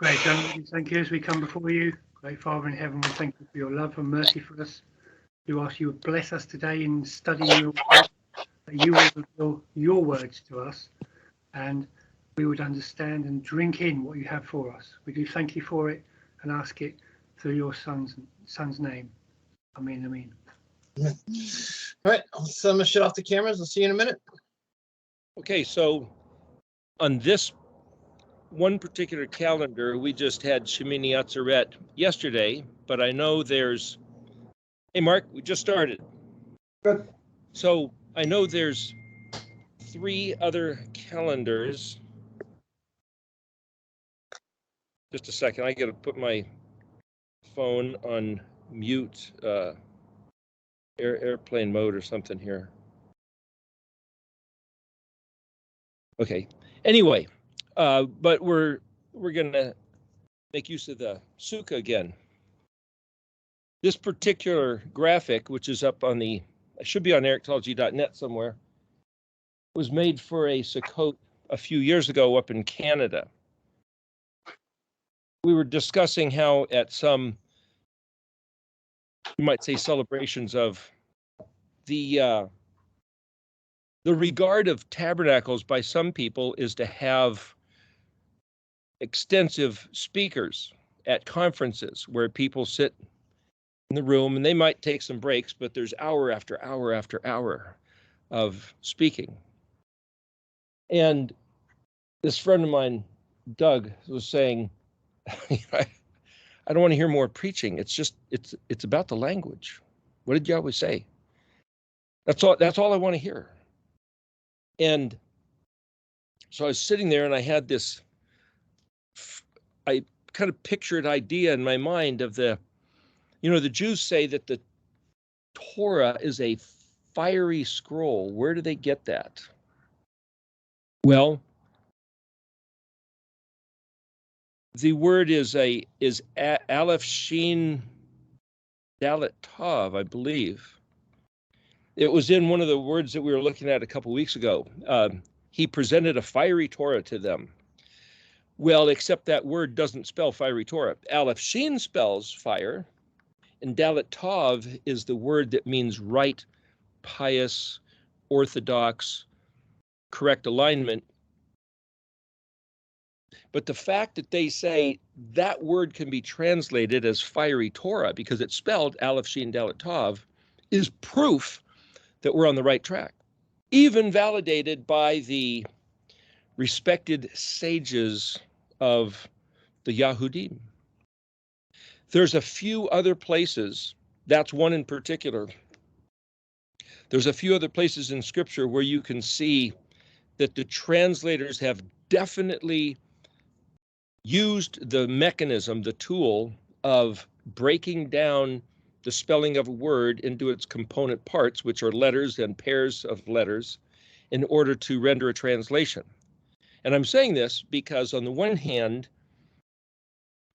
Great God, we thank you as we come before you. Great Father in heaven, we thank you for your love and mercy for us. We ask you to bless us today in studying your word, that you will reveal your words to us, and we would understand and drink in what you have for us. We do thank you for it and ask it through your son's name. Amen, amen. All right, I'm going to shut off the cameras. I'll see you in a minute. Okay, so on this one particular calendar, we just had Shemini Atzeret yesterday, but I know there's, hey Mark, we just started. Good. So I know there's 3 other calendars. Just a second, I gotta put my phone on mute, airplane mode or something here. Okay, anyway, but we're gonna make use of the sukkah again. This particular graphic, which is up on the, it should be on erictology.net somewhere, was made for a Sukkot a few years ago up in Canada. We were discussing how at some, you might say, celebrations of the regard of tabernacles by some people is to have extensive speakers at conferences where people sit in the room and they might take some breaks, but there's hour after hour after hour of speaking. And this friend of mine, Doug, was saying, I don't want to hear more preaching. It's just, it's about the language. What did you always say? That's all I want to hear. And so I was sitting there and I had this, I kind of pictured idea in my mind of the Jews say that the Torah is a fiery scroll. Where do they get that? Well, the word is Aleph Shin Dalet Tav, I believe. It was in one of the words that we were looking at a couple weeks ago. He presented a fiery Torah to them. Well, except that word doesn't spell fiery Torah. Aleph Shin spells fire, and Dalet Tav is the word that means right, pious, orthodox, correct alignment. But the fact that they say that word can be translated as fiery Torah because it's spelled Aleph Shin Dalet Tav is proof that we're on the right track, even validated by the respected sages of the Yahudim. There's a few other places, that's one in particular. There's a few other places in Scripture where you can see that the translators have definitely used the mechanism, the tool of breaking down the spelling of a word into its component parts, which are letters and pairs of letters, in order to render a translation. And I'm saying this because on the one hand,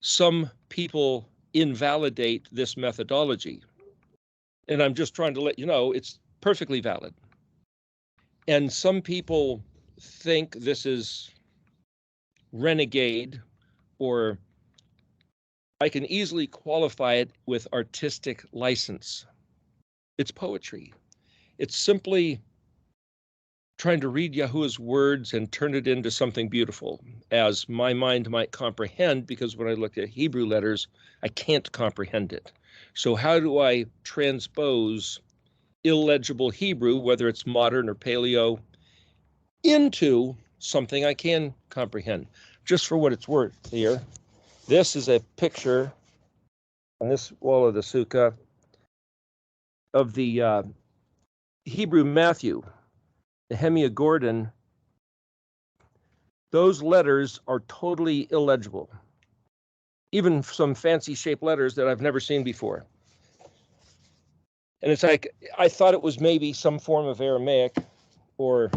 some people invalidate this methodology. And I'm just trying to let you know it's perfectly valid. And some people think this is renegade, or I can easily qualify it with artistic license. It's poetry. It's simply trying to read Yahuwah's words and turn it into something beautiful, as my mind might comprehend, because when I look at Hebrew letters, I can't comprehend it. So how do I transpose illegible Hebrew, whether it's modern or paleo, into something I can comprehend? Just for what it's worth here, this is a picture on this wall of the sukkah of the Hebrew Matthew, Nehemiah Gordon. Those letters are totally illegible. Even some fancy shaped letters that I've never seen before. And it's like, I thought it was maybe some form of Aramaic, or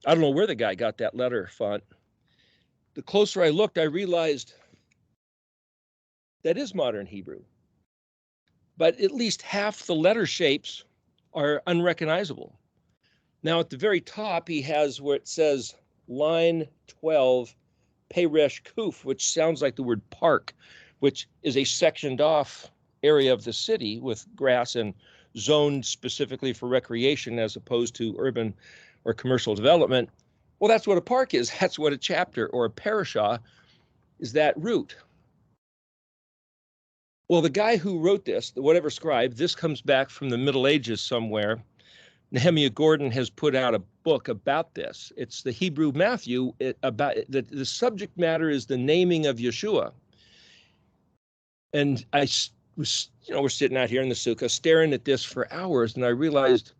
I don't know where the guy got that letter font. The closer I looked, I realized that is modern Hebrew. But at least half the letter shapes are unrecognizable. Now at the very top, he has where it says line 12, Peresh Kuf, which sounds like the word park, which is a sectioned off area of the city with grass and zoned specifically for recreation as opposed to urban or commercial development. Well, that's what a park is. That's what a chapter or a parashah is, that root. Well, the guy who wrote this, whatever scribe, this comes back from the Middle Ages somewhere. Nehemiah Gordon has put out a book about this. It's the Hebrew Matthew. About the subject matter is the naming of Yeshua. And I was, we're sitting out here in the sukkah staring at this for hours, and I realized,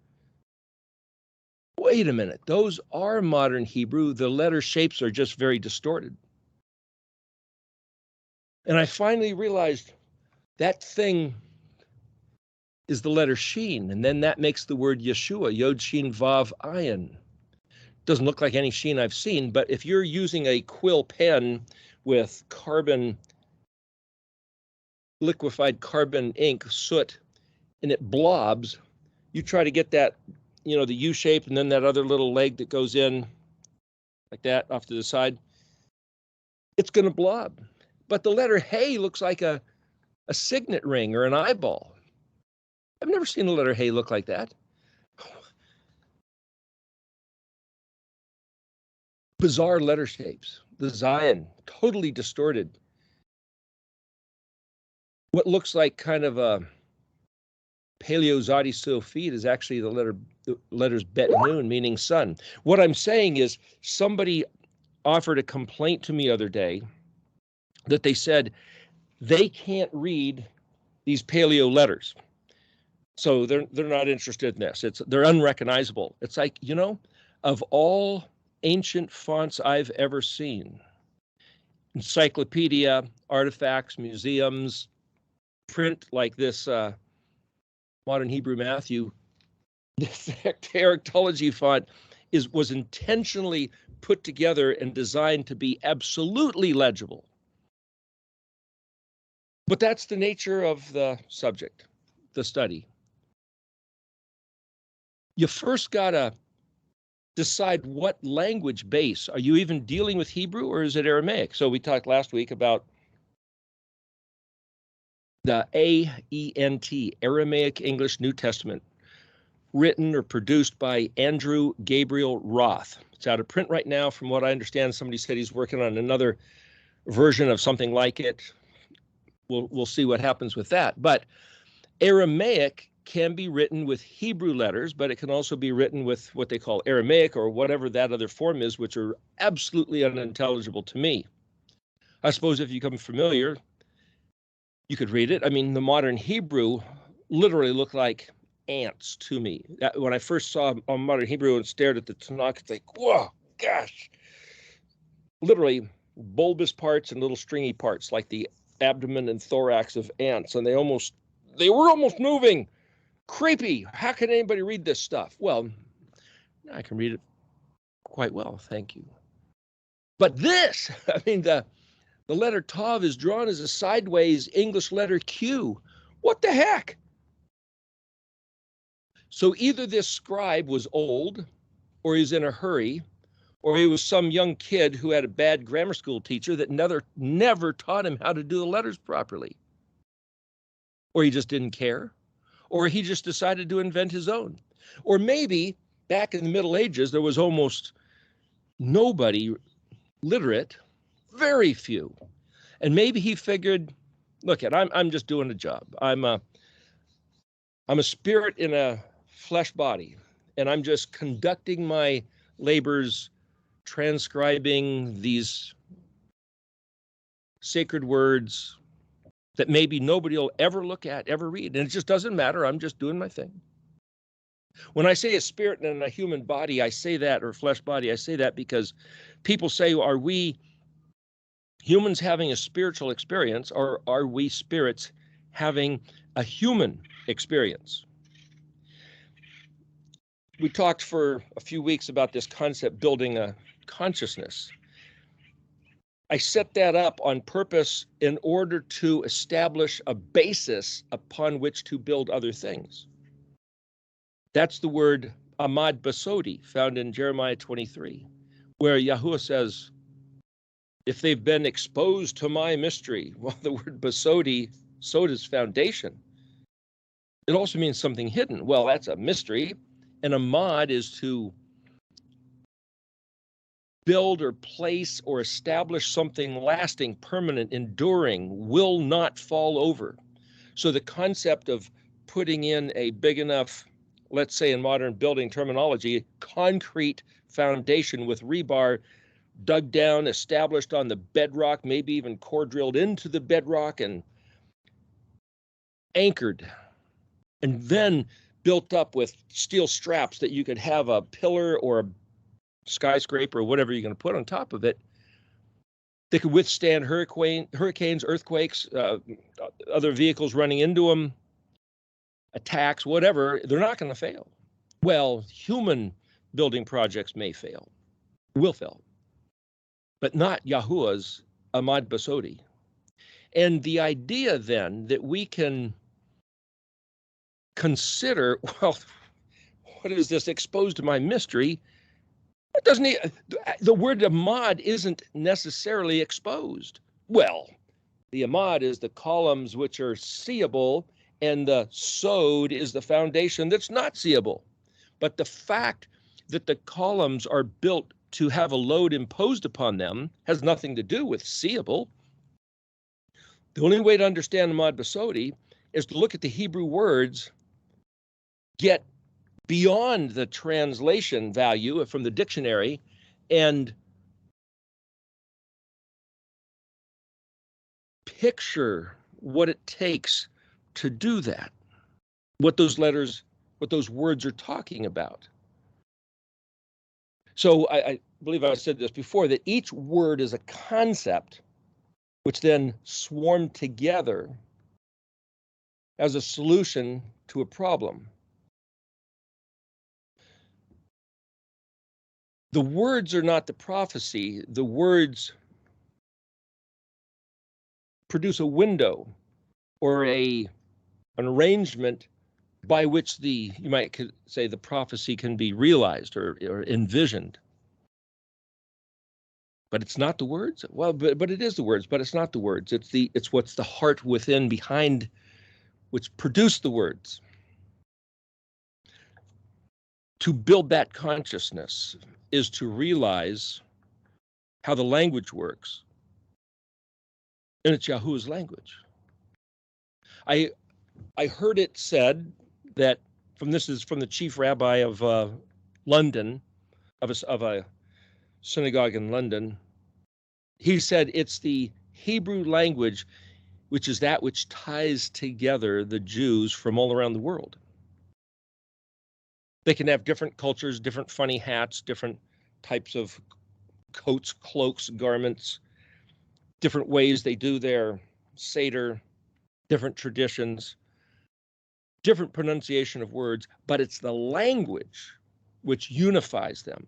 wait a minute, those are modern Hebrew. The letter shapes are just very distorted. And I finally realized that thing is the letter Sheen, and then that makes the word Yeshua, Yod Shin Vav Ayin. Doesn't look like any Sheen I've seen, but if you're using a quill pen with liquefied carbon ink, soot, and it blobs, you try to get that, the U shape and then that other little leg that goes in like that off to the side, it's going to blob. But the letter Hey looks like a signet ring or an eyeball. I've never seen the letter Hey look like that. Bizarre letter shapes. The Zion, totally distorted. What looks like kind of a Paleozodi Sophite is actually the letters Bet Nun, meaning sun. What I'm saying is somebody offered a complaint to me the other day that they said they can't read these paleo letters. So they're not interested in this. They're unrecognizable. It's like, of all ancient fonts I've ever seen, encyclopedia, artifacts, museums, print like this modern Hebrew Matthew, this characterology font was intentionally put together and designed to be absolutely legible. But that's the nature of the subject, the study. You first got to decide what language base. Are you even dealing with Hebrew or is it Aramaic? So we talked last week about the AENT, Aramaic English New Testament, written or produced by Andrew Gabriel Roth. It's out of print right now. From what I understand, somebody said he's working on another version of something like it. We'll see what happens with that. But Aramaic can be written with Hebrew letters, but it can also be written with what they call Aramaic or whatever that other form is, which are absolutely unintelligible to me. I suppose if you become familiar, you could read it. I mean, the modern Hebrew literally looked like ants to me. When I first saw modern Hebrew and stared at the Tanakh, it's like, whoa, gosh. Literally bulbous parts and little stringy parts like the abdomen and thorax of ants, and they were almost moving. Creepy. How can anybody read this stuff? Well, I can read it quite well, thank you. But this, the letter Tav is drawn as a sideways English letter Q. What the heck? So either this scribe was old, or he's in a hurry, or he was some young kid who had a bad grammar school teacher that never taught him how to do the letters properly. Or he just didn't care. Or he just decided to invent his own. Or maybe back in the Middle Ages, there was almost nobody literate, very few. And maybe he figured, look, I'm just doing a job. I'm a spirit in a flesh body, and I'm just conducting my labors, transcribing these sacred words that maybe nobody will ever look at, ever read. And it just doesn't matter. I'm just doing my thing. When I say a spirit in a human body, I say that, or flesh body, I say that because people say, are we humans having a spiritual experience, or are we spirits having a human experience? We talked for a few weeks about this concept, building a consciousness. I set that up on purpose in order to establish a basis upon which to build other things. That's the word Amad Basodi, found in Jeremiah 23. where Yahuwah says, if they've been exposed to my mystery, well, the word basodi, soda's foundation, it also means something hidden. Well, that's a mystery. And a mod is to build or place or establish something lasting, permanent, enduring, will not fall over. So the concept of putting in a big enough, let's say in modern building terminology, concrete foundation with rebar dug down, established on the bedrock, maybe even core drilled into the bedrock and anchored, and then built up with steel straps that you could have a pillar or a skyscraper or whatever you're going to put on top of it. They could withstand hurricanes, earthquakes, other vehicles running into them, attacks, whatever. They're not going to fail. Well, human building projects may fail, will fail, but not Yahuwah's Amad Basodi. And the idea then that we can consider, well, what is this exposed to my mystery? It doesn't. The word Amad isn't necessarily exposed. Well, the Amad is the columns which are seeable, and the sod is the foundation that's not seeable. But the fact that the columns are built to have a load imposed upon them has nothing to do with seeable. The only way to understand Amad Basodi is to look at the Hebrew words, get beyond the translation value from the dictionary, and picture what it takes to do that, what those letters, what those words are talking about. So I believe I said this before, that each word is a concept which then swarm together as a solution to a problem. The words are not the prophecy. The words produce a window or an arrangement by which you might say the prophecy can be realized or envisioned. But it's not the words. Well, but it is the words, but it's not the words. It's what's the heart within, behind, which produced the words. To build that consciousness is to realize how the language works. And it's Yahuwah's language. I heard it said that this is from the chief rabbi of London, of a synagogue in London. He said it's the Hebrew language which is that which ties together the Jews from all around the world. They can have different cultures, different funny hats, different types of coats, cloaks, garments, different ways they do their Seder, different traditions, different pronunciation of words, but it's the language which unifies them.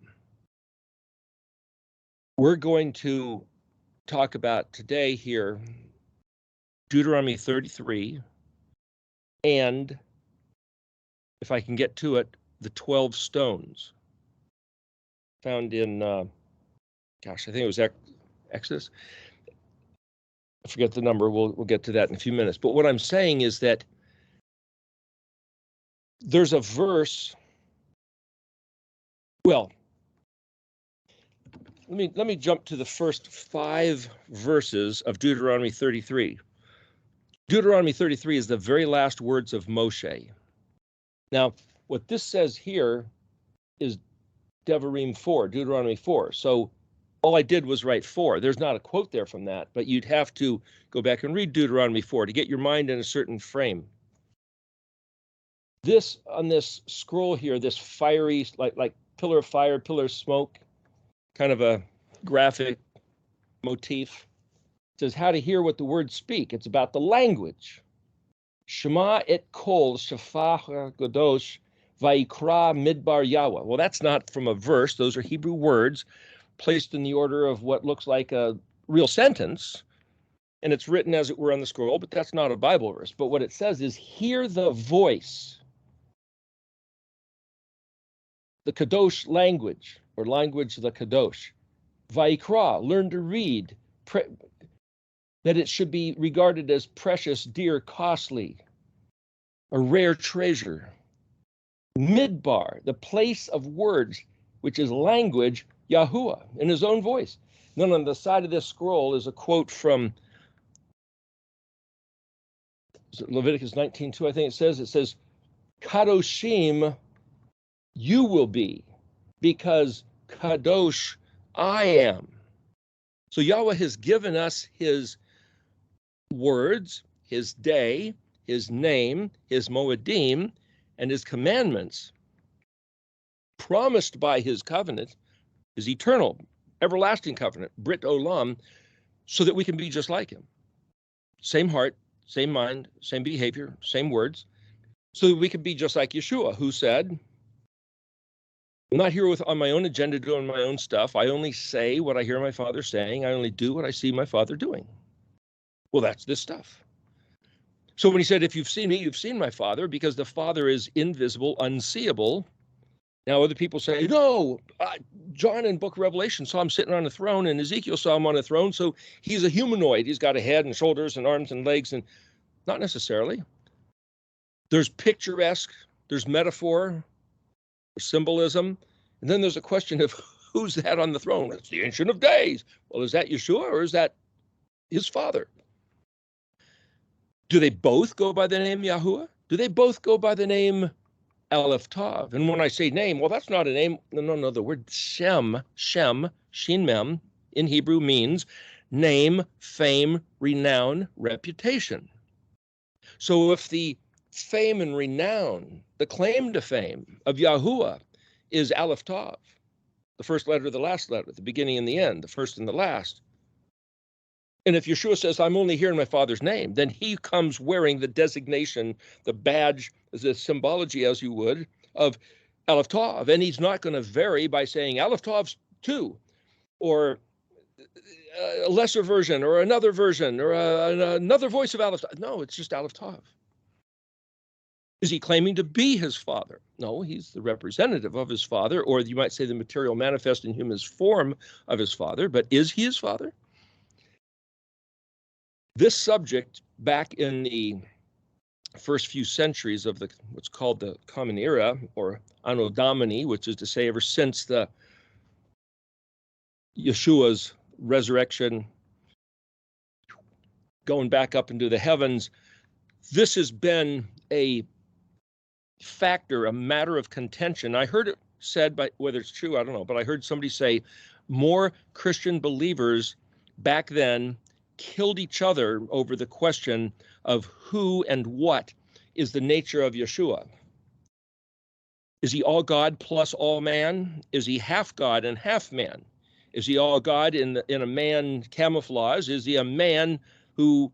We're going to talk about today here Deuteronomy 33, and if I can get to it, the 12 stones found in, I think it was Exodus. I forget the number. We'll get to that in a few minutes. But what I'm saying is that there's a verse. Well, let me jump to the first 5 verses of Deuteronomy 33. Deuteronomy 33 is the very last words of Moshe. Now, what this says here is Devarim 4, Deuteronomy 4. So all I did was write 4. There's not a quote there from that, but you'd have to go back and read Deuteronomy 4 to get your mind in a certain frame. This, on this scroll here, this fiery, like pillar of fire, pillar of smoke, kind of a graphic motif, says how to hear what the words speak. It's about the language. Shema et kol shafach gadosh vayikra midbar Yahweh. Well, that's not from a verse. Those are Hebrew words placed in the order of what looks like a real sentence, and it's written as it were on the scroll, but that's not a Bible verse. But what it says is, hear the voice, the Kadosh language, or language of the Kadosh. Vaikra, learn to read, that it should be regarded as precious, dear, costly, a rare treasure. Midbar, the place of words, which is language, Yahuwah, in his own voice. Then on the side of this scroll is a quote from Leviticus 19:2, I think it says, Kadoshim, you will be, because Kadosh, I am. So Yahweh has given us his words, his day, his name, his moedim, and his commandments, promised by his covenant, his eternal, everlasting covenant, Brit Olam, so that we can be just like him. Same heart, same mind, same behavior, same words, so that we can be just like Yeshua, who said, I'm not here on my own agenda doing my own stuff. I only say what I hear my Father saying. I only do what I see my Father doing. Well, that's this stuff. So when he said, if you've seen me, you've seen my Father, because the Father is invisible, unseeable. Now, other people say, no, John in book of Revelation saw him sitting on a throne, and Ezekiel saw him on a throne, so he's a humanoid. He's got a head and shoulders and arms and legs, and not necessarily. There's picturesque, there's metaphor, symbolism, and then there's a question of who's that on the throne? It's the Ancient of Days. Well, is that Yeshua or is that his Father? Do they both go by the name Yahuwah? Do they both go by the name Aleph Tav? And when I say name, well, that's not a name. No. The word Shem, Shin Mem, in Hebrew means name, fame, renown, reputation. So if the fame and renown, the claim to fame of Yahuwah is Aleph Tav, the first letter, the last letter, the beginning and the end, the first and the last. And if Yeshua says, I'm only here in my Father's name, then he comes wearing the designation, the badge, the symbology, as you would, of Aleph Tav. And he's not going to vary by saying Aleph Tav 2, or a lesser version, or another version, or another voice of Aleph Tav. No, it's just Aleph Tav. Is he claiming to be his Father? No, he's the representative of his Father, or you might say the material manifest in human form of his Father, but is he his Father? This subject, back in the first few centuries of what's called the Common Era, or Anno Domini, which is to say ever since the Yeshua's resurrection, going back up into the heavens, this has been a factor, a matter of contention. I heard it said, by whether it's true, I don't know, but I heard somebody say more Christian believers back then killed each other over the question of who and what is the nature of Yeshua. Is he all God plus all man? Is he half God and half man? Is he all God in a man camouflage? Is he a man who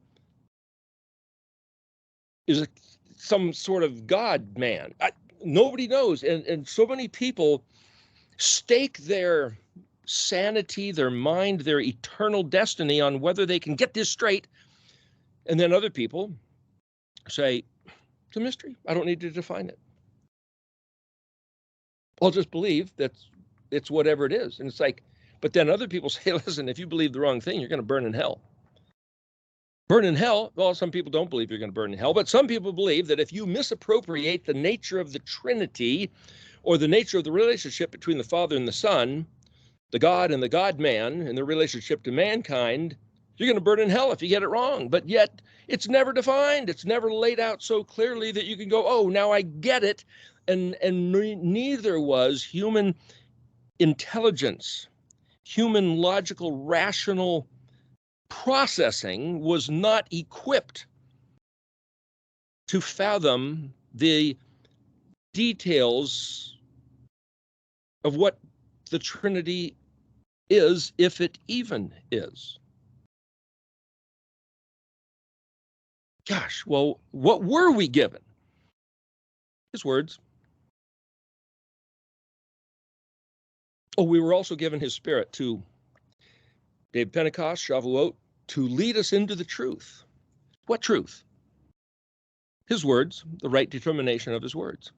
is some sort of God man? Nobody knows. And so many people stake their sanity, their mind, their eternal destiny on whether they can get this straight. And then other people say, it's a mystery. I don't need to define it. I'll just believe that it's whatever it is. And it's like, but then other people say, listen, if you believe the wrong thing, you're going to burn in hell. Burn in hell? Well, some people don't believe you're going to burn in hell, but some people believe that if you misappropriate the nature of the Trinity, or the nature of the relationship between the Father and the Son, the God and the God-man, and their relationship to mankind, you're going to burn in hell if you get it wrong. But yet, it's never defined. It's never laid out so clearly that you can go, oh, now I get it. And neither was human intelligence, human logical, rational processing was not equipped to fathom the details of what the Trinity is, if it even is. Gosh, well, what were we given? His words. Oh, we were also given his Spirit to Day of Pentecost, Shavuot, to lead us into the truth. What truth? His words, the right determination of his words.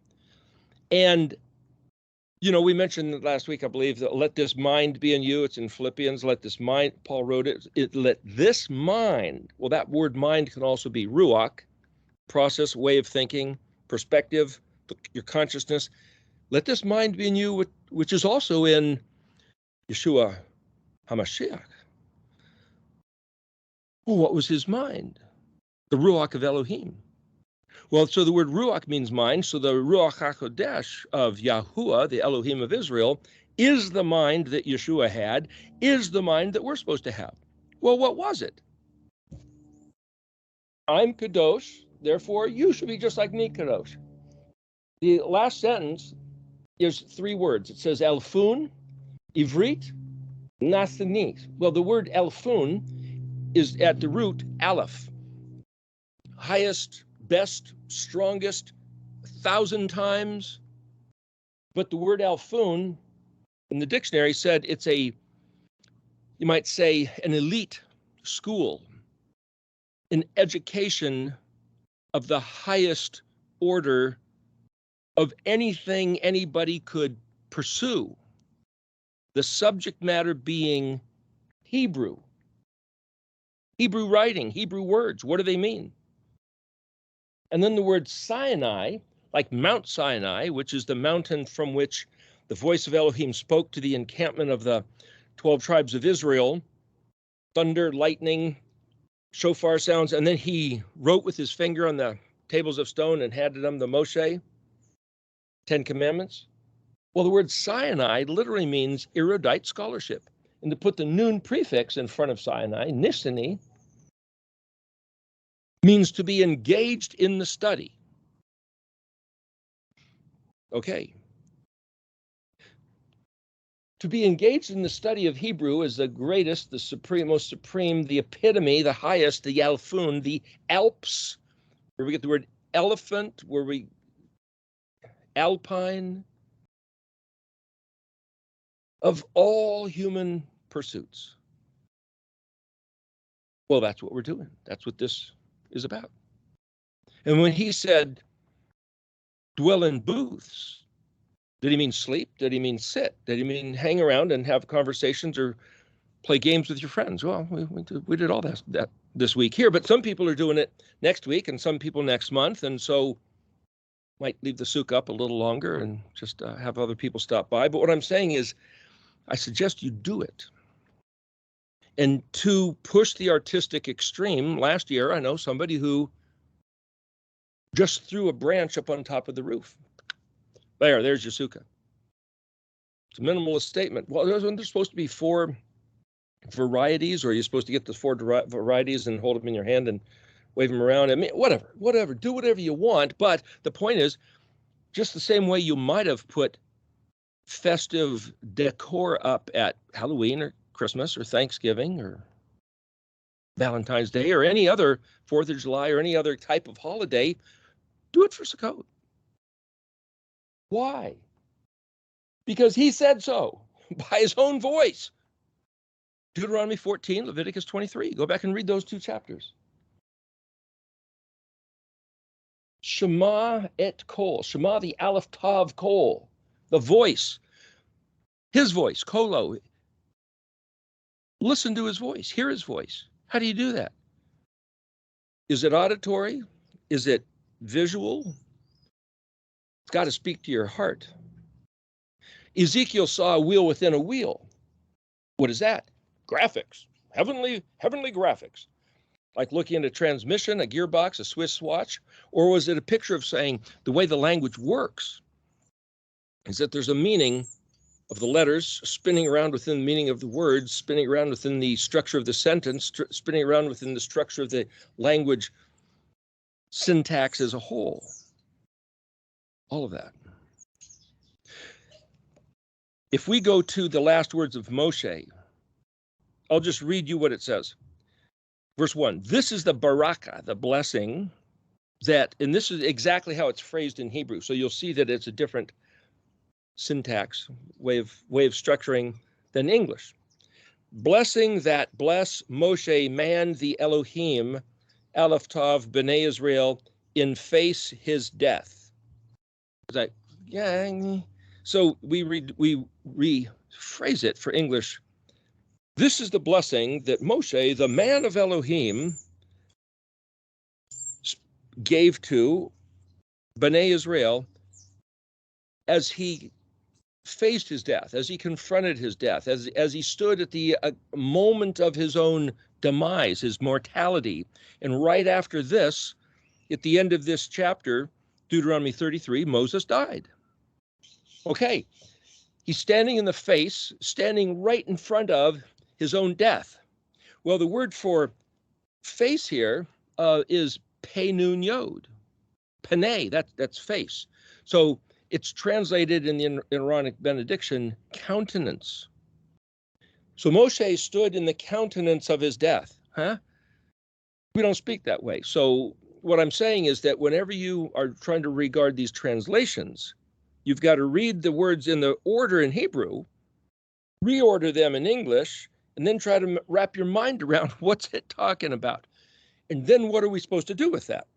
And You know, we mentioned last week, I believe, that let this mind be in you. It's in Philippians. Let this mind, Paul wrote it. Let this mind, well, that word mind can also be ruach, process, way of thinking, perspective, your consciousness. Let this mind be in you, which is also in Yeshua HaMashiach. Well, what was his mind? The ruach of Elohim. Well, so the word ruach means mind. So the ruach hakodesh of Yahuwah, the Elohim of Israel, is the mind that Yeshua had, is the mind that we're supposed to have. Well, what was it? I'm kadosh, therefore you should be just like me, kadosh. The last sentence is 3 words. It says elfun, ivrit, nasanit. Well, the word elfun is at the root aleph, highest, best, strongest, 1,000 times. But the word alfun in the dictionary said it's you might say, an elite school, an education of the highest order of anything anybody could pursue. The subject matter being Hebrew writing, Hebrew words. What do they mean? And then the word Sinai, like Mount Sinai, which is the mountain from which the voice of Elohim spoke to the encampment of the 12 tribes of Israel, thunder, lightning, shofar sounds, and then he wrote with his finger on the tables of stone and handed them the Moshe, 10 Commandments. Well, the word Sinai literally means erudite scholarship. And to put the noon prefix in front of Sinai, Nisani, means to be engaged in the study. Okay. To be engaged in the study of Hebrew is the greatest, the supreme, most supreme, the epitome, the highest, the Alfun, the Alps, where we get the word elephant, alpine, of all human pursuits. Well, that's what we're doing. That's what this is about. And when he said, dwell in booths, did he mean sleep? Did he mean sit? Did he mean hang around and have conversations or play games with your friends? Well, we did all that this week here, but some people are doing it next week and some people next month. And so might leave the souk up a little longer and just have other people stop by. But what I'm saying is, I suggest you do it. And to push the artistic extreme, last year, I know somebody who just threw a branch up on top of the roof. There's your sukkah. It's a minimalist statement. Well, wasn't there supposed to be 4 varieties, or are you supposed to get the 4 varieties and hold them in your hand and wave them around? I mean, whatever, do whatever you want. But the point is, just the same way you might have put festive decor up at Halloween or Christmas or Thanksgiving or Valentine's Day or any other 4th of July or any other type of holiday, do it for Sukkot. Why? Because he said so by his own voice. Deuteronomy 14, Leviticus 23. Go back and read those 2 chapters. Shema et kol. Shema, the Aleph Tav kol. The voice. His voice, kolo. Listen to his voice. Hear his voice. How do you do that? Is it auditory? Is it visual? It's got to speak to your heart. Ezekiel saw a wheel within a wheel. What is that? Graphics. Heavenly graphics. Like looking at a transmission, a gearbox, a Swiss watch? Or was it a picture of saying the way the language works is that there's a meaning of the letters spinning around within the meaning of the words, spinning around within the structure of the sentence, spinning around within the structure of the language syntax as a whole. All of that. If we go to the last words of Moshe, I'll just read you what it says. Verse 1, this is the baraka, the blessing that, and this is exactly how it's phrased in Hebrew. So you'll see that it's a different syntax, way of structuring than English. Blessing that bless Moshe, man the Elohim, Aleph Tav, B'nai Israel, in face his death. So we rephrase it for English. This is the blessing that Moshe, the man of Elohim, gave to Bnei Israel as he faced his death, as he confronted his death, as he stood at the moment of his own demise, his mortality. And right after this, at the end of this chapter, Deuteronomy 33, Moses died. Okay, he's standing in the face, standing right in front of his own death. Well, the word for face here is penun yod. Pene, that's face. So it's translated in the Aaronic benediction, countenance. So Moshe stood in the countenance of his death. Huh? We don't speak that way. So what I'm saying is that whenever you are trying to regard these translations, you've got to read the words in the order in Hebrew, reorder them in English, and then try to wrap your mind around what's it talking about. And then what are we supposed to do with that?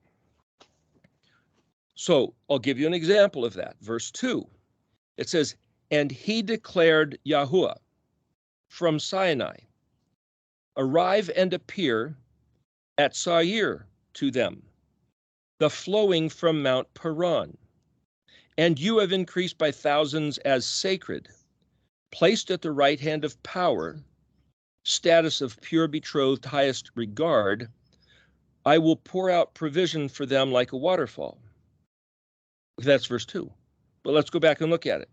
So I'll give you an example of that. Verse 2, it says, and he declared Yahuwah from Sinai, arrive and appear at Seir to them, the flowing from Mount Paran. And you have increased by thousands as sacred, placed at the right hand of power, status of pure betrothed, highest regard. I will pour out provision for them like a waterfall. That's verse 2. But let's go back and look at it.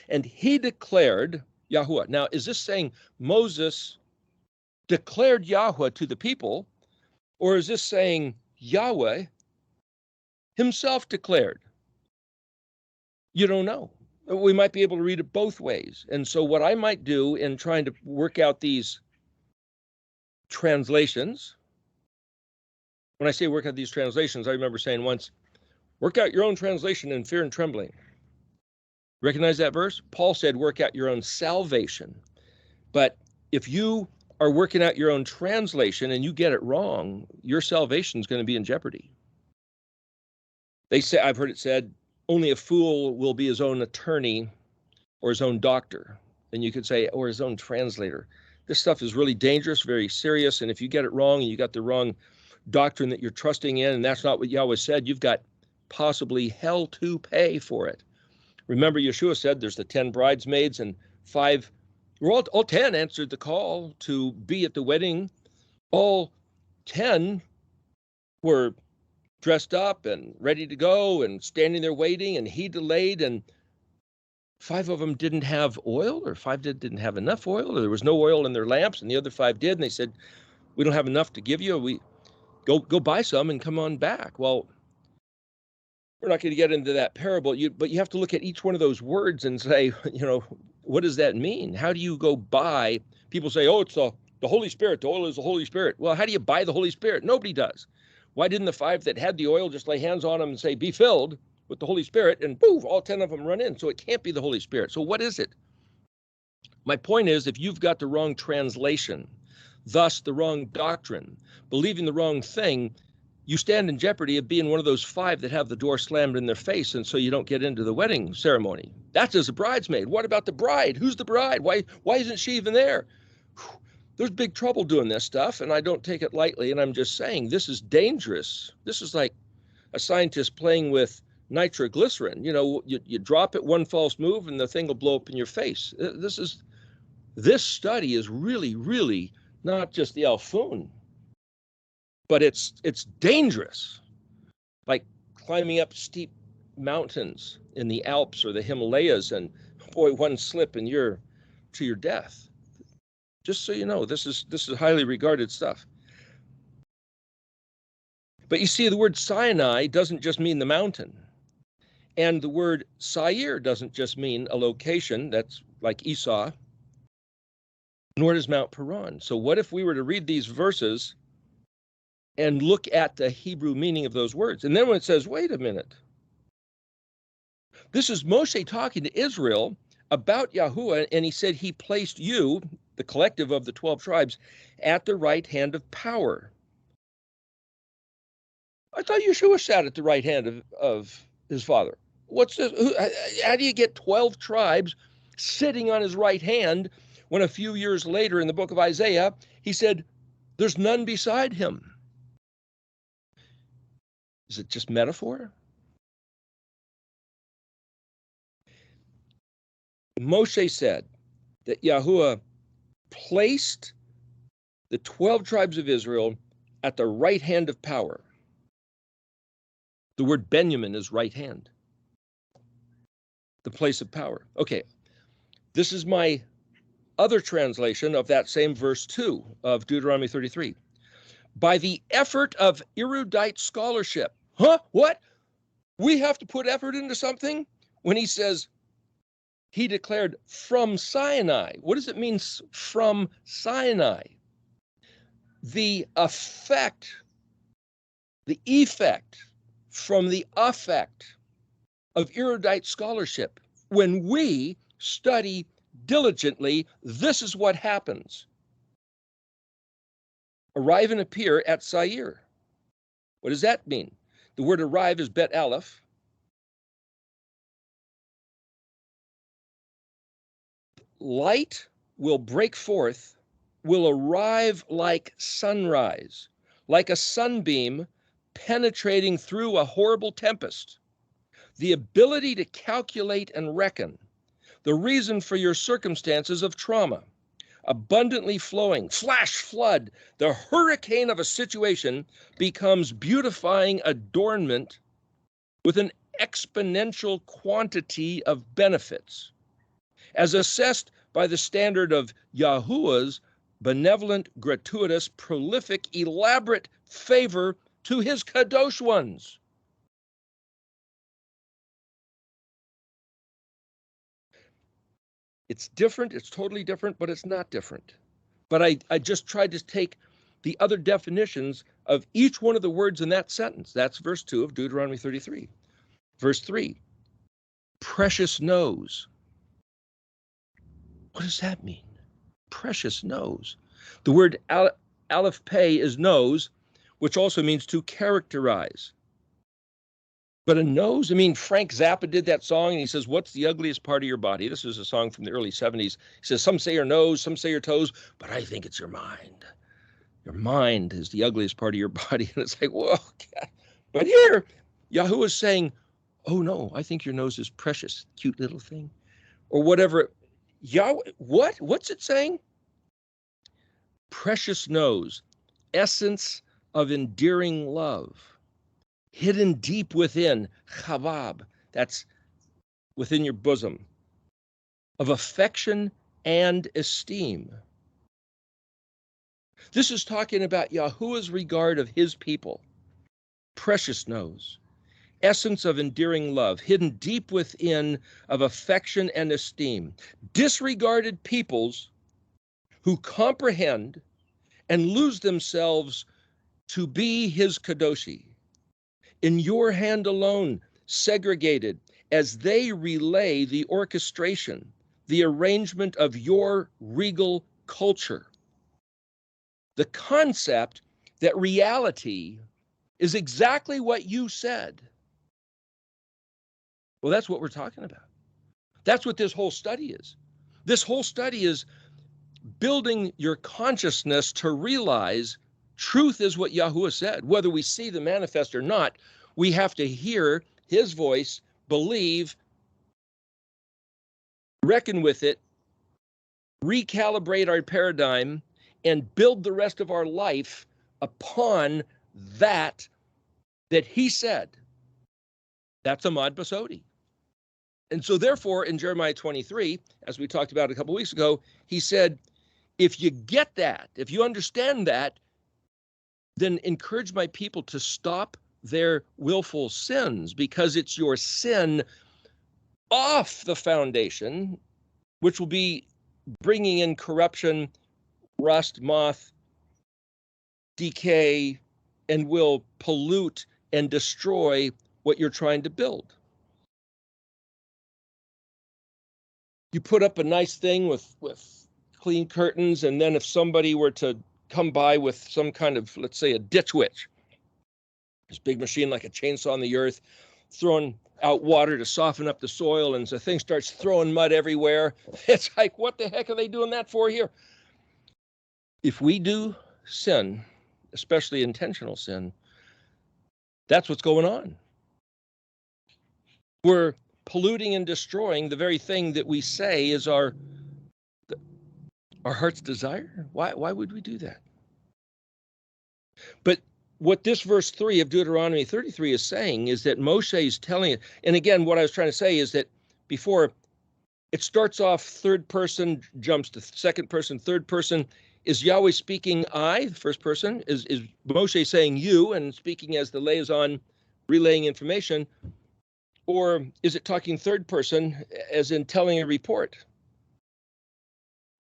And he declared Yahuwah. Now, is this saying Moses declared Yahuwah to the people, or is this saying Yahweh himself declared? You don't know. We might be able to read it both ways. And so what I might do in trying to work out these translations, when I say work out these translations, I remember saying once, work out your own translation in fear and trembling. Recognize that verse? Paul said, work out your own salvation. But if you are working out your own translation and you get it wrong, your salvation is going to be in jeopardy. They say, I've heard it said, only a fool will be his own attorney or his own doctor. And you could say, or his own translator. This stuff is really dangerous, very serious. And if you get it wrong and you got the wrong doctrine that you're trusting in, and that's not what Yahweh said, you've got possibly hell to pay for it. Remember, Yeshua said there's the 10 bridesmaids and 5, all 10 answered the call to be at the wedding. All 10 were dressed up and ready to go and standing there waiting, and he delayed, and 5 of them didn't have oil, or 5 didn't have enough oil, or there was no oil in their lamps, and the other 5 did, and they said, we don't have enough to give you. We go buy some and come on back. Well, we're not going to get into that parable, but you have to look at each one of those words and say, what does that mean? How do you go buy? People say, oh, it's the Holy Spirit. The oil is the Holy Spirit. Well, how do you buy the Holy Spirit? Nobody does. Why didn't the 5 that had the oil just lay hands on them and say, be filled with the Holy Spirit, and poof, all 10 of them run in? So it can't be the Holy Spirit. So what is it? My point is, if you've got the wrong translation, thus the wrong doctrine, believing the wrong thing, you stand in jeopardy of being one of those 5 that have the door slammed in their face, and so you don't get into the wedding ceremony. That's as a bridesmaid. What about the bride? Who's the bride? Why isn't she even there? There's big trouble doing this stuff, and I don't take it lightly, and I'm just saying this is dangerous. This is like a scientist playing with nitroglycerin. You drop it, one false move, and the thing will blow up in your face. This study is really, really not just the Alfun, but it's dangerous, like climbing up steep mountains in the Alps or the Himalayas, and boy, one slip and you're to your death. Just so you know, this is highly regarded stuff. But you see, the word Sinai doesn't just mean the mountain, and the word Seir doesn't just mean a location that's like Esau, nor does Mount Paran. So what if we were to read these verses and look at the Hebrew meaning of those words? And then when it says, wait a minute, this is Moshe talking to Israel about Yahuwah, and he said he placed you, the collective of the 12 tribes, at the right hand of power. I thought Yeshua sat at the right hand of his father. What's this? How do you get 12 tribes sitting on his right hand when a few years later in the book of Isaiah, he said, there's none beside him? Is it just metaphor? Moshe said that Yahuwah placed the 12 tribes of Israel at the right hand of power. The word Benjamin is right hand, the place of power. Okay, this is my other translation of that same verse 2 of Deuteronomy 33. By the effort of erudite scholarship. Huh? What? We have to put effort into something? When he says, he declared from Sinai. What does it mean from Sinai? The effect from the effect of erudite scholarship. When we study diligently, this is what happens. Arrive and appear at Seir. What does that mean? The word arrive is bet aleph. Light will break forth, will arrive like sunrise, like a sunbeam penetrating through a horrible tempest. The ability to calculate and reckon, the reason for your circumstances of trauma, abundantly flowing, flash flood, the hurricane of a situation becomes beautifying adornment with an exponential quantity of benefits, as assessed by the standard of Yahuwah's benevolent, gratuitous, prolific, elaborate favor to his kadosh ones. It's different, it's totally different, but it's not different. But I just tried to take the other definitions of each one of the words in that sentence. That's verse 2 of Deuteronomy 33. Verse 3, precious knows. What does that mean? Precious knows. The word aleph pei is nose, which also means to characterize. But a nose, I mean, Frank Zappa did that song and he says, what's the ugliest part of your body? This is a song from the early 70s. He says, some say your nose, some say your toes, but I think it's your mind. Your mind is the ugliest part of your body. And it's like, whoa, God. But here, Yahuwah is saying, oh no, I think your nose is precious, cute little thing. Or whatever. Yahweh, what's it saying? Precious nose, essence of endearing love. Hidden deep within, chavab, that's within your bosom, of affection and esteem. This is talking about Yahuwah's regard of his people. Precious knows, essence of endearing love, hidden deep within, of affection and esteem. Disregarded peoples who comprehend and lose themselves to be his kadoshi. In your hand alone, segregated, as they relay the orchestration, the arrangement of your regal culture. The concept that reality is exactly what you said. Well, that's what we're talking about. That's what this whole study is. This whole study is building your consciousness to realize truth is what Yahuwah said. Whether we see the manifest or not, we have to hear his voice, believe, reckon with it, recalibrate our paradigm, and build the rest of our life upon that he said. That's Ahmad Basodi. And so therefore, in Jeremiah 23, as we talked about a couple weeks ago, he said, if you get that, if you understand that, then encourage my people to stop their willful sins, because it's your sin off the foundation, which will be bringing in corruption, rust, moth, decay, and will pollute and destroy what you're trying to build. You put up a nice thing with clean curtains, and then if somebody were to come by with some kind of, let's say, a ditch witch, this big machine like a chainsaw on the earth, throwing out water to soften up the soil, and the thing starts throwing mud everywhere. It's like, what the heck are they doing that for here? If we do sin, especially intentional sin, that's what's going on. We're polluting and destroying the very thing that we say is our heart's desire. Why would we do that? But what this verse 3 of Deuteronomy 33 is saying is that Moshe is telling it. And again, what I was trying to say is that before it starts off third person, jumps to second person, third person. Is Yahweh speaking I, the first person? Is Moshe saying you and speaking as the liaison, relaying information? Or is it talking third person as in telling a report?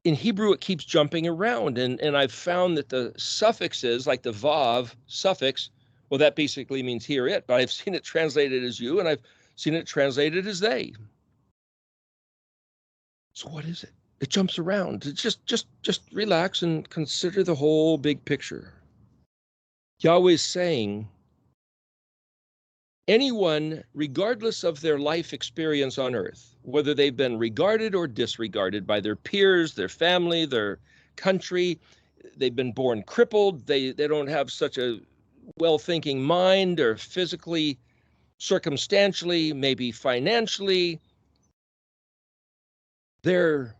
In Hebrew, it keeps jumping around, and I've found that the suffixes, like the vav suffix, well, that basically means hear it, but I've seen it translated as you, and I've seen it translated as they. So what is it? It jumps around. It's just relax and consider the whole big picture. Yahweh's saying, anyone, regardless of their life experience on earth, whether they've been regarded or disregarded by their peers, their family, their country, they've been born crippled, they don't have such a well-thinking mind, or physically, circumstantially, maybe financially, they're,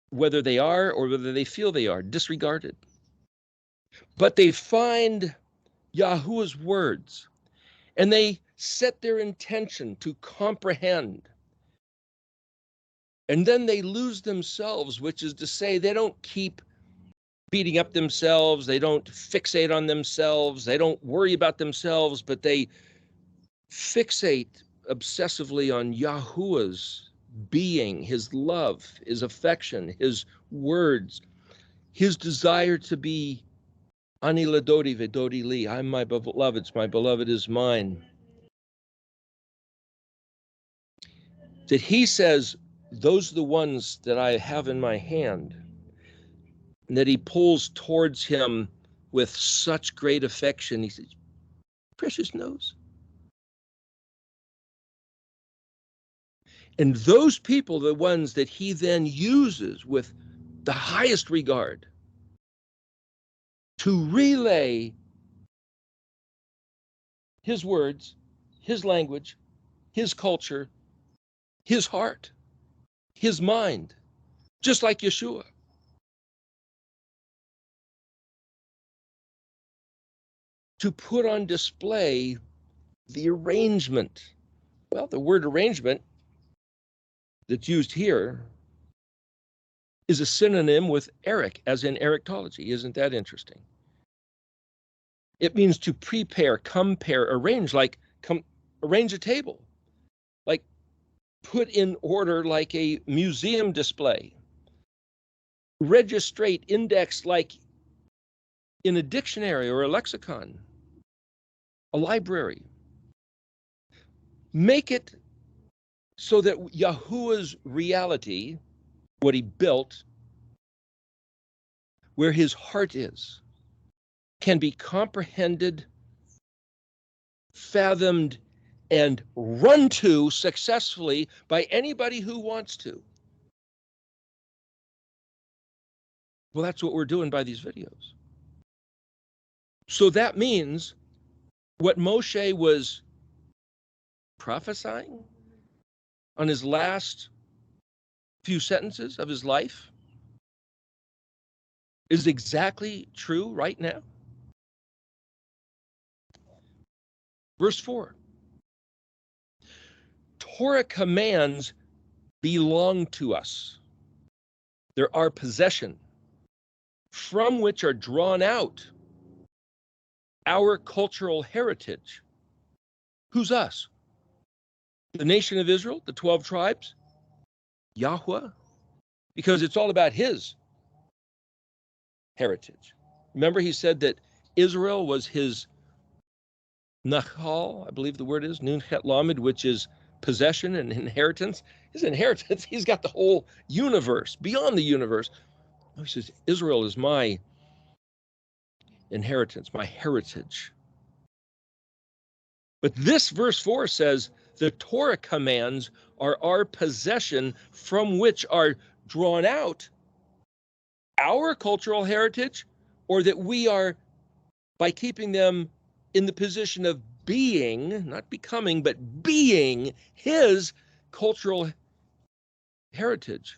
whether they are or whether they feel they are, disregarded. But they find Yahuwah's words, and they set their intention to comprehend. And then they lose themselves, which is to say they don't keep beating up themselves, they don't fixate on themselves, they don't worry about themselves, but they fixate obsessively on Yahuwah's being, his love, his affection, his words, his desire to be Ani ladodi vedodi li. I'm my beloved's, my beloved is mine. That he says, those are the ones that I have in my hand, and that he pulls towards him with such great affection. He says, precious nose. And those people are the ones that he then uses with the highest regard to relay his words, his language, his culture, his heart, his mind, just like Yeshua. To put on display the arrangement. Well, the word arrangement that's used here is a synonym with Eric, as in Erictology. Isn't that interesting? It means to prepare, compare, arrange, like arrange a table, like put in order like a museum display, registrate, index like in a dictionary or a lexicon, a library. Make it so that Yahuwah's reality, what he built, where his heart is, can be comprehended, fathomed, and run to successfully by anybody who wants to. Well, that's what we're doing by these videos. So that means what Moshe was prophesying on his last few sentences of his life is exactly true right now. Verse 4. Torah commands belong to us. They're our possession, from which are drawn out our cultural heritage. Who's us? The nation of Israel, the 12 tribes? Yahweh? Because it's all about his heritage. Remember, he said that Israel was his nachal, I believe the word is, nun chet lamed, which is possession and inheritance. His inheritance, he's got the whole universe, beyond the universe. He says, Israel is my inheritance, my heritage. But this verse 4 says the Torah commands are our possession, from which are drawn out our cultural heritage, or that we are, by keeping them in the position of being, not becoming, but being his cultural heritage.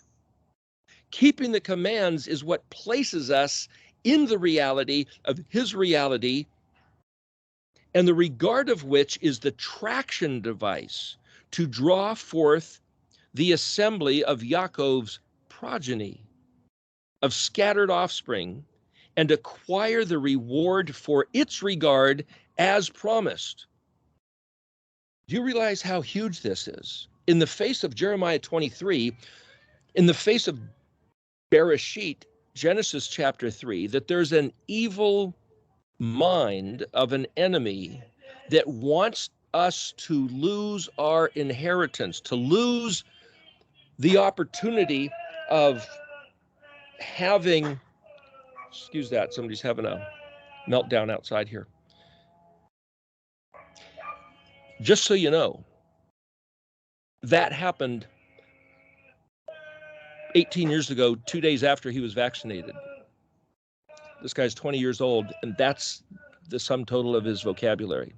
Keeping the commands is what places us in the reality of his reality, and the regard of which is the traction device to draw forth the assembly of Yaakov's progeny, of scattered offspring, and acquire the reward for its regard as promised. Do you realize how huge this is? In the face of Jeremiah 23, in the face of Bereshit, Genesis chapter 3, that there's an evil mind of an enemy that wants us to lose our inheritance, to lose the opportunity of having, excuse that, somebody's having a meltdown outside here. Just so you know, that happened 18 years ago, 2 days after he was vaccinated. This guy's 20 years old, and that's the sum total of his vocabulary.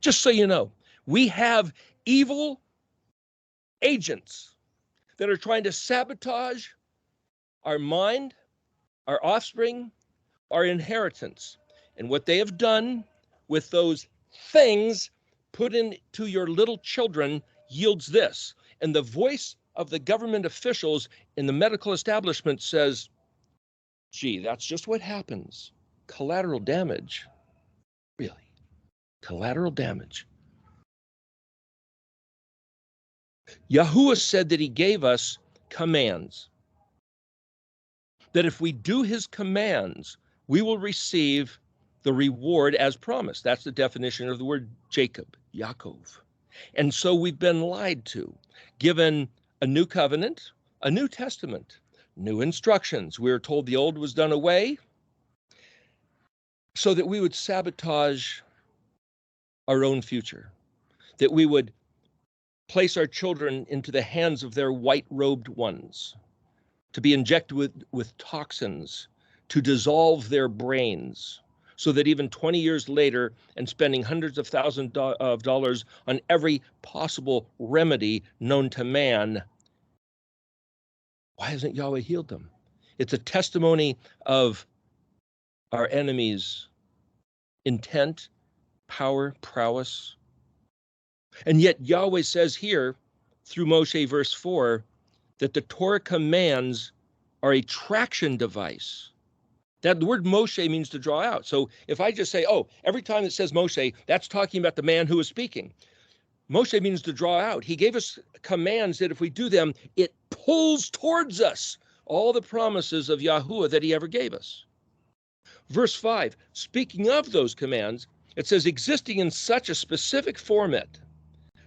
Just so you know, we have evil agents that are trying to sabotage our mind, our offspring, our inheritance. And what they have done with those things put into your little children yields this. And the voice of the government officials in the medical establishment says, gee, that's just what happens. Collateral damage. Really? Collateral damage. Yahuwah said that he gave us commands. That if we do his commands, we will receive the reward as promised. That's the definition of the word Jacob, Yaakov. And so we've been lied to, given a new covenant, a new testament, new instructions. We were told the old was done away so that we would sabotage our own future, that we would place our children into the hands of their white-robed ones, to be injected with toxins, to dissolve their brains, so that even 20 years later, and spending hundreds of thousands of dollars on every possible remedy known to man, why hasn't Yahweh healed them? It's a testimony of our enemies' intent, power, prowess. And yet Yahweh says here, through Moshe verse 4, that the Torah commands are a traction device. That the word Moshe means to draw out. So if I just say, oh, every time it says Moshe, that's talking about the man who is speaking. Moshe means to draw out. He gave us commands that if we do them, it pulls towards us all the promises of Yahuwah that he ever gave us. Verse 5, speaking of those commands, it says, existing in such a specific format,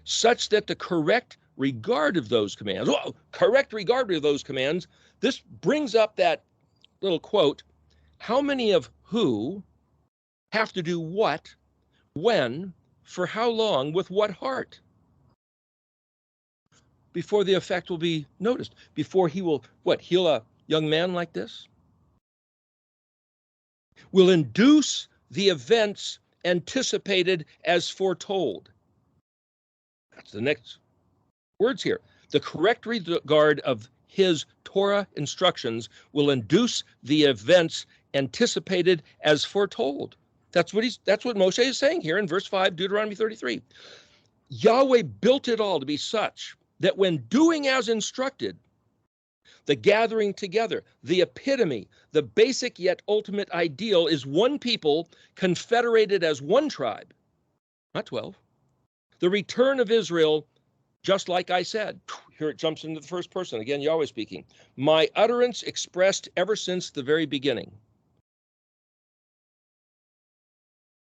such that the correct regard of those commands, correct regard of those commands, this brings up that little quote, how many of who have to do what, when, for how long, with what heart? Before the effect will be noticed, before he will, heal a young man like this? Will induce the events anticipated as foretold. That's the next words here. The correct regard of his Torah instructions will induce the events anticipated as foretold. That's what Moshe is saying here in verse 5, Deuteronomy 33. Yahweh built it all to be such that when doing as instructed, the gathering together, the epitome, the basic yet ultimate ideal is one people confederated as one tribe, not 12. The return of Israel, just like I said, here it jumps into the first person, again, Yahweh speaking. My utterance expressed ever since the very beginning.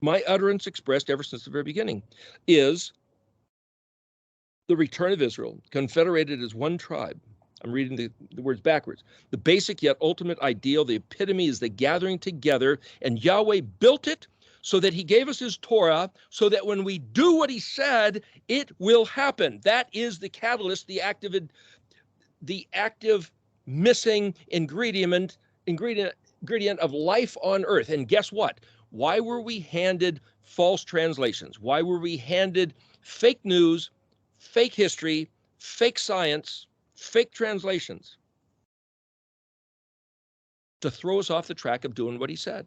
My utterance expressed ever since the very beginning is the return of Israel, confederated as one tribe. I'm reading the words backwards. The basic yet ultimate ideal, the epitome is the gathering together, and Yahweh built it so that he gave us his Torah, so that when we do what he said, it will happen. That is the catalyst, the active missing ingredient of life on earth. And guess what? Why were we handed false translations? Why were we handed fake news, fake history, fake science, fake translations? To throw us off the track of doing what he said.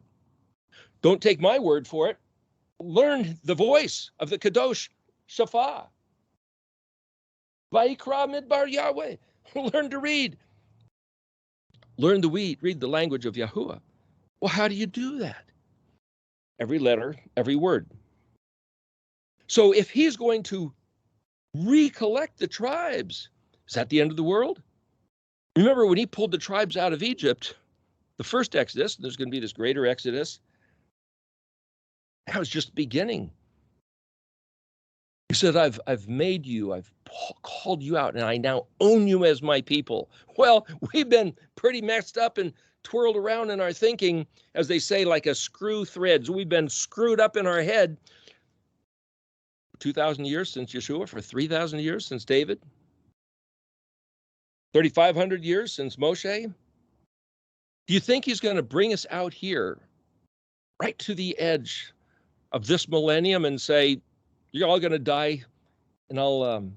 Don't take my word for it. Learn the voice of the Kadosh Shafah. Vayikra Midbar Yahweh. Learn to read. Learn to read the language of Yahuwah. Well, how do you do that? Every letter, every word. So if he's going to recollect the tribes, is that the end of the world? Remember when he pulled the tribes out of Egypt, the first Exodus, there's going to be this greater Exodus, that was just the beginning. He said, I've made you, I've called you out, and I now own you as my people. Well, we've been pretty messed up and twirled around in our thinking, as they say, like a screw threads. We've been screwed up in our head. 2,000 years since Yeshua, for 3,000 years since David, 3,500 years since Moshe. Do you think he's going to bring us out here, right to the edge of this millennium, and say, you're all going to die, and I'll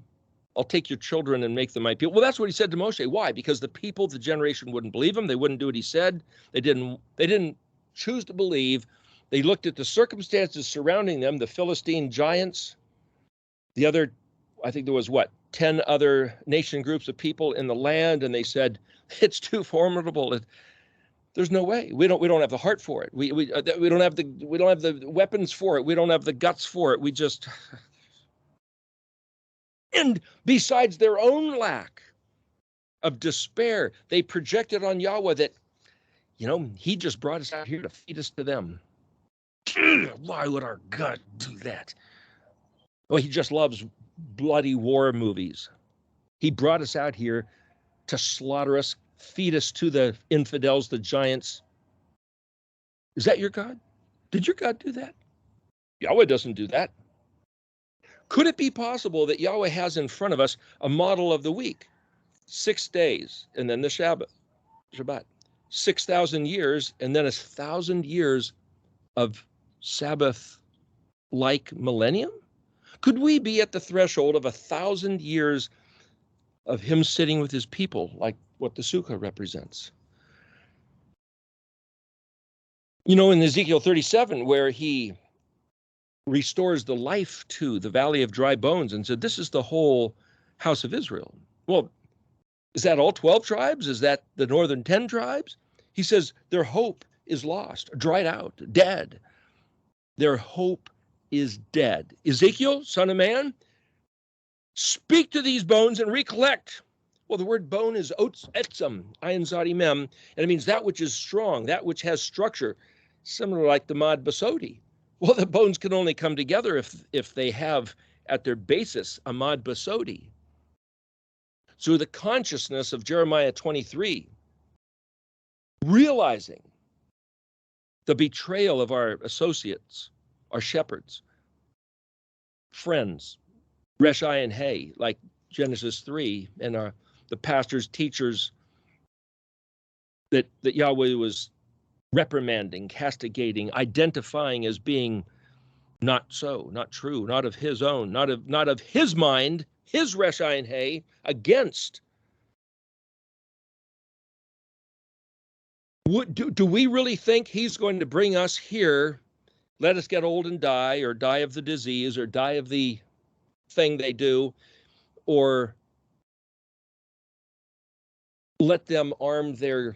take your children and make them my people? Well, that's what he said to Moshe. Why? Because the people, the generation, wouldn't believe him. They wouldn't do what he said. They didn't choose to believe. They looked at the circumstances surrounding them, the Philistine giants, the other, I think there was 10 other nation groups of people in the land, and they said, it's too formidable. There's no way. We don't have the heart for it. We don't have the weapons for it. We don't have the guts for it. We just. And besides their own lack of despair, they projected on Yahweh that, he just brought us out here to feed us to them. Why would our God do that? Well, he just loves bloody war movies. He brought us out here to slaughter us, feed us to the infidels, the giants. Is that your God? Did your God do that? Yahweh doesn't do that. Could it be possible that Yahweh has in front of us a model of the week? 6 days, and then the Shabbat. 6,000 years, and then 1,000 years of Sabbath-like millennium? Could we be at the threshold of 1,000 years of him sitting with his people, like what the Sukkah represents? In Ezekiel 37, where he restores the life to the valley of dry bones and said, this is the whole house of Israel. Well, is that all 12 tribes? Is that the northern 10 tribes? He says their hope is lost, dried out, dead. Their hope is dead. Ezekiel, son of man, speak to these bones and recollect. Well, the word bone is etzem, ayin zadi mem, and it means that which is strong, that which has structure, similar like the mad basodi. Well, the bones can only come together if they have at their basis a mad basodi. So the consciousness of Jeremiah 23, realizing the betrayal of our associates, our shepherds, friends, Resh-I and Hay, like Genesis 3, and the pastors, teachers that Yahweh was reprimanding, castigating, identifying as being not so, not true, not of his own, not of his mind, his Resh-I and Hay, against. Do we really think he's going to bring us here, let us get old and die, or die of the disease, or die of the thing they do, or let them arm their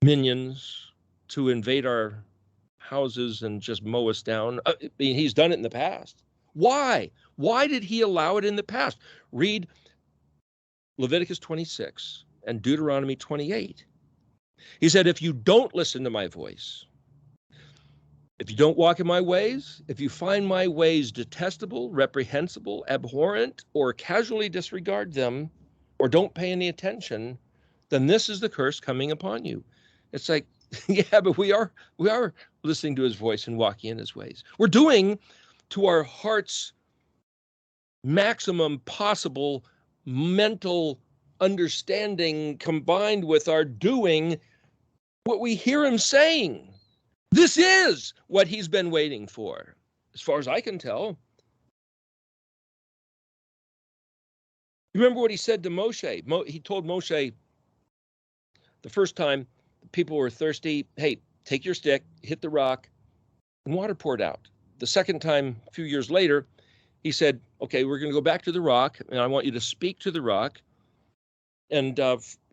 minions to invade our houses and just mow us down? I mean, he's done it in the past. Why? Why did he allow it in the past? Read Leviticus 26 and Deuteronomy 28. He said, if you don't listen to my voice, if you don't walk in my ways, if you find my ways detestable, reprehensible, abhorrent, or casually disregard them, or don't pay any attention, then this is the curse coming upon you. It's like, yeah, but we are listening to his voice and walking in his ways. We're doing to our heart's maximum possible mental understanding combined with our doing what we hear him saying. This is what he's been waiting for, as far as I can tell. You remember what he said to Moshe? He told Moshe the first time the people were thirsty, hey, take your stick, hit the rock, and water poured out. The second time, a few years later, he said, okay, we're going to go back to the rock, and I want you to speak to the rock and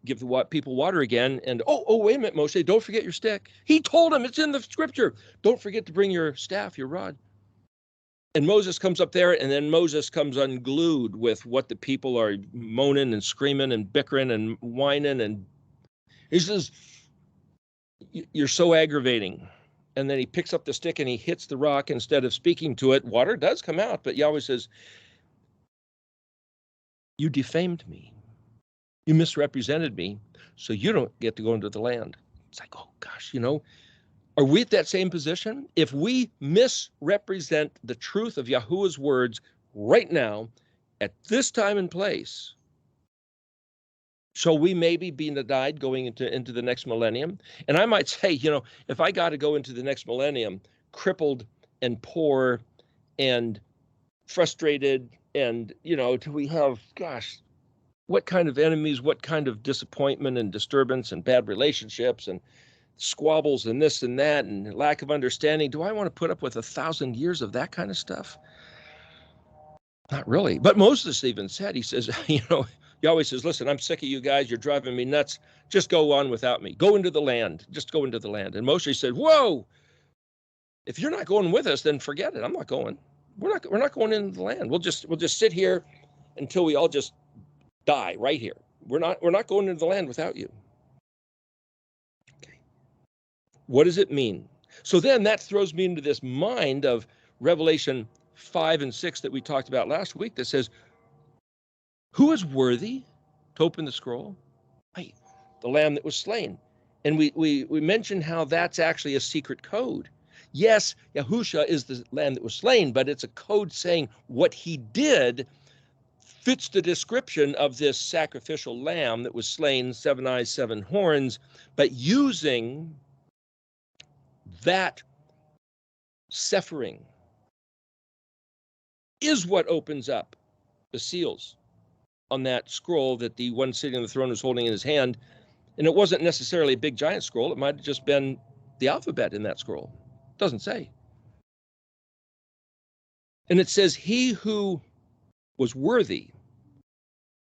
give the people water again. And, wait a minute, Moshe, don't forget your stick. He told him, it's in the scripture, don't forget to bring your staff, your rod. And Moses comes up there, and then Moses comes unglued with what the people are moaning and screaming and bickering and whining. And he says, you're so aggravating. And then he picks up the stick and he hits the rock. Instead of speaking to it, water does come out. But Yahweh says, you defamed me. You misrepresented me, so you don't get to go into the land. It's like, oh, gosh, are we at that same position? If we misrepresent the truth of Yahuwah's words right now, at this time and place, shall we maybe be denied going into the next millennium? And I might say, if I got to go into the next millennium crippled and poor and frustrated and, do we have, gosh, what kind of enemies, what kind of disappointment and disturbance and bad relationships and squabbles and this and that and lack of understanding. Do I want to put up with 1,000 years of that kind of stuff? Not really. But Moses even said, he says, Yahweh says, listen, I'm sick of you guys. You're driving me nuts. Just go on without me. Go into the land. Just go into the land. And Moshe said, whoa, if you're not going with us, then forget it. I'm not going. We're not going into the land. We'll just sit here until we all just die right here. We're not going into the land without you. Okay. What does it mean? So then that throws me into this mind of Revelation 5 and 6 that we talked about last week that says, who is worthy to open the scroll? Hey, the lamb that was slain. And we mentioned how that's actually a secret code. Yes, Yahusha is the lamb that was slain, but it's a code saying what he did fits the description of this sacrificial lamb that was slain, 7 eyes, 7 horns, but using that suffering is what opens up the seals on that scroll that the one sitting on the throne was holding in his hand. And it wasn't necessarily a big giant scroll. It might have just been the alphabet in that scroll. It doesn't say. And it says, he who was worthy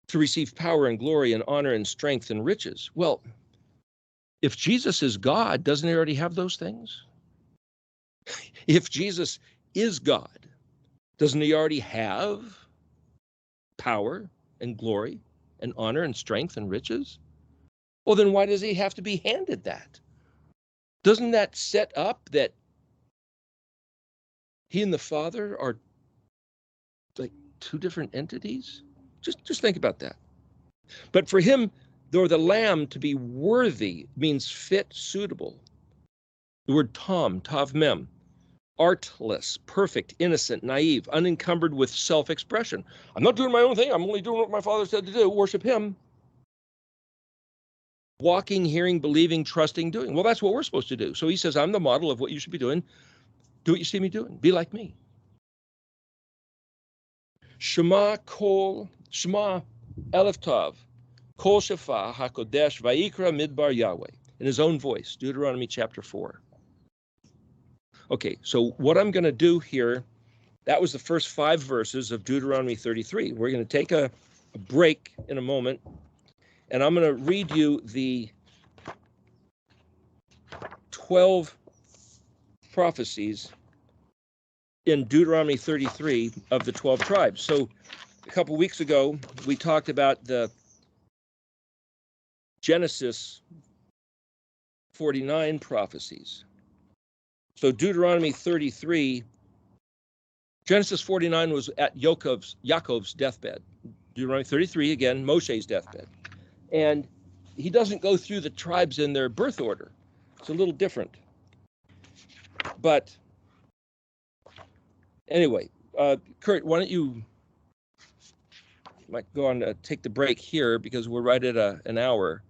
to receive power and glory and honor and strength and riches. Well, if Jesus is God, doesn't he already have those things? If Jesus is God, doesn't he already have power and glory and honor and strength and riches? Well, then why does he have to be handed that? Doesn't that set up that he and the Father are like two different entities? Just think about that. But for him, or the lamb, to be worthy means fit, suitable. The word tav mem, artless, perfect, innocent, naive, unencumbered with self-expression. I'm not doing my own thing. I'm only doing what my Father said to do. Worship him. Walking, hearing, believing, trusting, doing. Well, that's what we're supposed to do. So he says, I'm the model of what you should be doing. Do what you see me doing. Be like me. Shema Elef Tav, Kol Shafah HaKodesh Vayikra Midbar Yahweh. In his own voice, Deuteronomy chapter 4. Okay, so what I'm going to do here, that was the first 5 verses of Deuteronomy 33. We're going to take a break in a moment, and I'm going to read you the 12 prophecies in Deuteronomy 33 of the 12 tribes. So a couple weeks ago, we talked about the Genesis 49 prophecies. So Deuteronomy 33, Genesis 49 was at Yaākov's deathbed. Deuteronomy 33, again, Moshe's deathbed. And he doesn't go through the tribes in their birth order. It's a little different. But anyway, Kurt, why don't you might go on to take the break here because we're right at an hour.